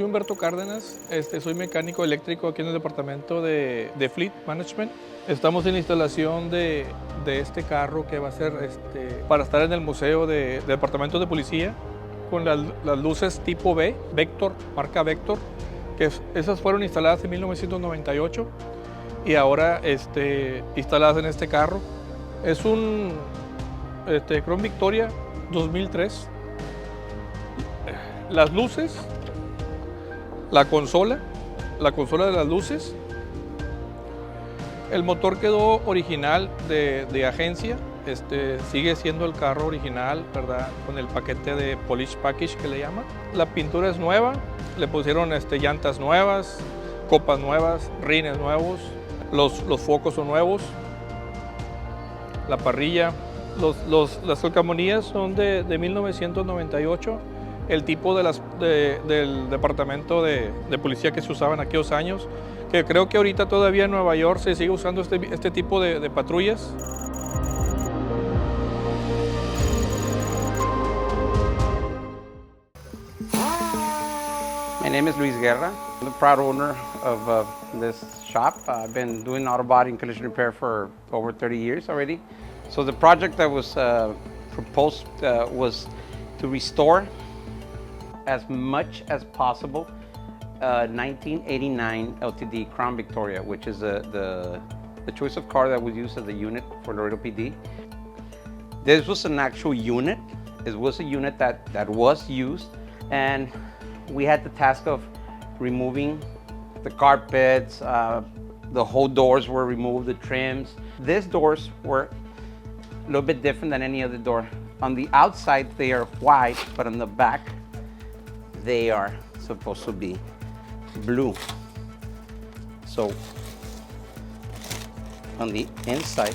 Humberto Cárdenas, soy mecánico eléctrico aquí en el departamento de Fleet Management. Estamos en la instalación de este carro que va a ser para estar en el museo del departamento de policía con las luces tipo B, Vector, marca Vector, que esas fueron instaladas en 1998 y ahora instaladas en este carro. Es un Crown Victoria 2003. Las luces, la consola de las luces, el motor quedó original de agencia, sigue siendo el carro original, ¿verdad? Con el paquete de Polish Package que le llaman. La pintura es nueva, le pusieron llantas nuevas, copas nuevas, rines nuevos, los focos son nuevos, la parrilla, las calcamonías son de 1998. El tipo del departamento de policía que se usaba en aquellos años, que creo que ahorita todavía en Nueva York se sigue usando este tipo de patrullas. My name is Luis Guerra. I'm the proud owner of this shop. I've been doing auto body and collision repair for over 30 years already. So the project that was proposed was to restore as much as possible 1989 LTD Crown Victoria, which is the choice of car that was used as a unit for the LPD. This was an actual unit. It was a unit that was used, and we had the task of removing the carpets, the whole doors were removed, the trims. These doors were a little bit different than any other door. On the outside, they are white, but on the back, they are supposed to be blue. So on the inside,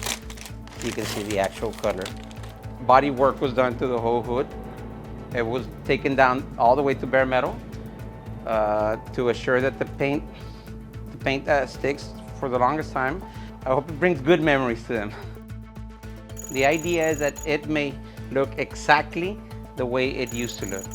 you can see the actual color. Body work was done to the whole hood. It was taken down all the way to bare metal to assure that the paint sticks for the longest time. I hope it brings good memories to them. The idea is that it may look exactly the way it used to look.